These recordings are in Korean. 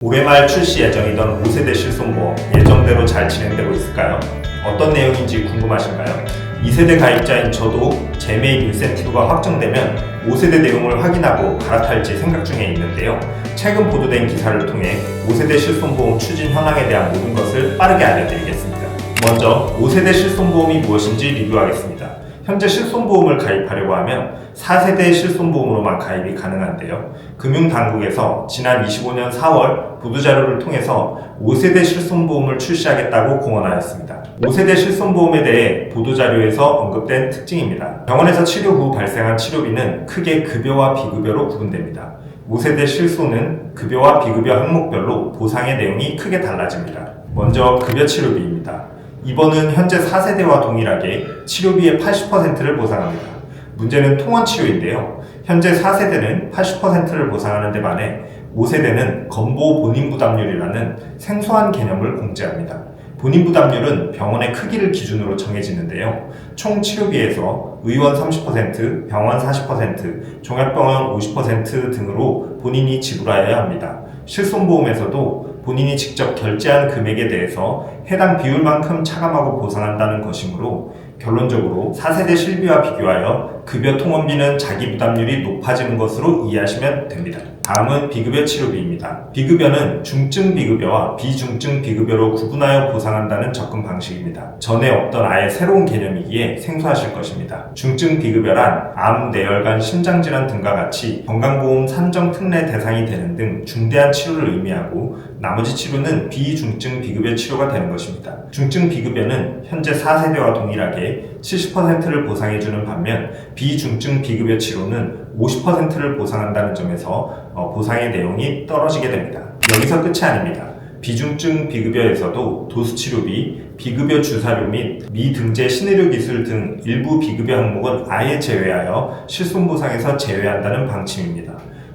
올해 말 출시 예정이던 5세대 실손보험 예정대로 잘 진행되고 있을까요? 어떤 내용인지 궁금하신가요? 2세대 가입자인 저도 재매입 인센티브가 확정되면 5세대 내용을 확인하고 갈아탈지 생각 중에 있는데요. 최근 보도된 기사를 통해 5세대 실손보험 추진 현황에 대한 모든 것을 빠르게 알려드리겠습니다. 먼저 5세대 실손보험이 무엇인지 리뷰하겠습니다. 현재 실손보험을 가입하려고 하면 4세대 실손보험으로만 가입이 가능한데요. 금융당국에서 지난 25년 4월 보도자료를 통해서 5세대 실손보험을 출시하겠다고 공언하였습니다. 5세대 실손보험에 대해 보도자료에서 언급된 특징입니다. 병원에서 치료 후 발생한 치료비는 크게 급여와 비급여로 구분됩니다. 5세대 실손은 급여와 비급여 항목별로 보상의 내용이 크게 달라집니다. 먼저 급여 치료비입니다. 이번은 현재 4세대와 동일하게 치료비의 80%를 보상합니다. 문제는 통원 치료인데요. 현재 4세대는 80%를 보상하는 데 반해 5세대는 건보 본인부담률이라는 생소한 개념을 공제합니다. 본인부담률은 병원의 크기를 기준으로 정해지는데요. 총 치료비에서 의원 30%, 병원 40%, 종합병원 50% 등으로 본인이 지불하여야 합니다. 실손보험에서도 본인이 직접 결제한 금액에 대해서 해당 비율만큼 차감하고 보상한다는 것이므로 결론적으로 4세대 실비와 비교하여 급여 통원비는 자기 부담률이 높아지는 것으로 이해하시면 됩니다. 다음은 비급여 치료비입니다. 비급여는 중증 비급여와 비중증 비급여로 구분하여 보상한다는 접근 방식입니다. 전에 없던 아예 새로운 개념이기에 생소하실 것입니다. 중증 비급여란 암, 뇌혈관, 심장질환 등과 같이 건강보험 산정 특례 대상이 되는 등 중대한 치료를 의미하고 나머지 치료는 비중증 비급여 치료가 되는 것입니다. 중증 비급여는 현재 4세대와 동일하게 70%를 보상해주는 반면 비중증 비급여 치료는 50%를 보상한다는 점에서 보상의 내용이 떨어지게 됩니다. 여기서 끝이 아닙니다. 비중증 비급여에서도 도수치료비, 비급여 주사료 및 미등재 신의료 기술 등 일부 비급여 항목은 아예 제외하여 실손보상에서 제외한다는 방침입니다.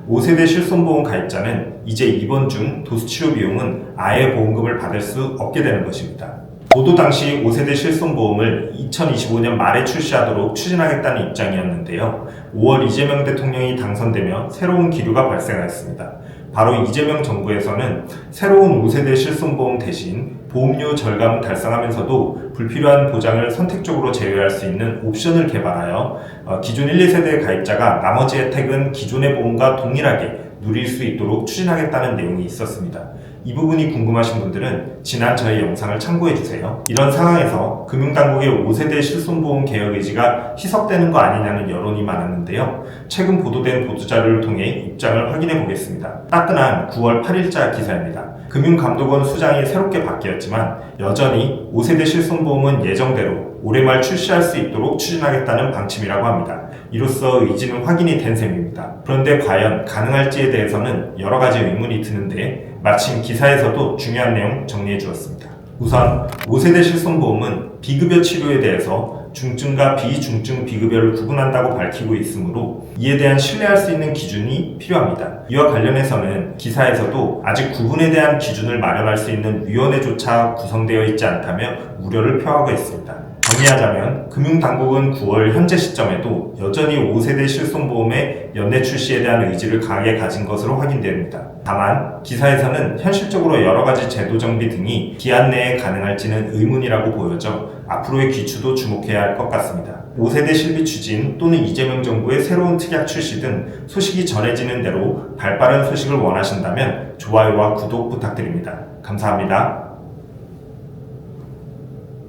5세대 실손보험 가입자는 이제 입원 중 도수치료 비용은 아예 보험금을 받을 수 없게 되는 것입니다. 보도 당시 5세대 실손보험을 2025년 말에 출시하도록 추진하겠다는 입장이었는데요. 5월 이재명 대통령이 당선되며 새로운 기류가 발생하였습니다. 바로 이재명 정부에서는 새로운 5세대 실손보험 대신 보험료 절감을 달성하면서도 불필요한 보장을 선택적으로 제외할 수 있는 옵션을 개발하여 기존 1, 2세대 가입자가 나머지 혜택은 기존의 보험과 동일하게 누릴 수 있도록 추진하겠다는 내용이 있었습니다. 이 부분이 궁금하신 분들은 지난 저희 영상을 참고해주세요. 이런 상황에서 금융당국의 5세대 실손보험 개혁 의지가 희석되는 거 아니냐는 여론이 많았는데요. 최근 보도된 보도자료를 통해 입장을 확인해 보겠습니다. 따끈한 9월 8일자 기사입니다. 금융감독원 수장이 새롭게 바뀌었지만 여전히 5세대 실손보험은 예정대로 올해 말 출시할 수 있도록 추진하겠다는 방침이라고 합니다. 이로써 의지는 확인이 된 셈입니다. 그런데 과연 가능할지에 대해서는 여러 가지 의문이 드는데 마침 기사에서도 중요한 내용 정리해 주었습니다. 우선 5세대 실손보험은 비급여 치료에 대해서 중증과 비중증 비급여를 구분한다고 밝히고 있으므로 이에 대한 신뢰할 수 있는 기준이 필요합니다. 이와 관련해서는 기사에서도 아직 구분에 대한 기준을 마련할 수 있는 위원회조차 구성되어 있지 않다며 우려를 표하고 있습니다. 정리하자면 금융당국은 9월 현재 시점에도 여전히 5세대 실손보험의 연내 출시에 대한 의지를 강하게 가진 것으로 확인됩니다. 다만 기사에서는 현실적으로 여러가지 제도 정비 등이 기한 내에 가능할지는 의문이라고 보여져 앞으로의 귀추도 주목해야 할 것 같습니다. 5세대 실비 추진 또는 이재명 정부의 새로운 특약 출시 등 소식이 전해지는 대로 발빠른 소식을 원하신다면 좋아요와 구독 부탁드립니다. 감사합니다.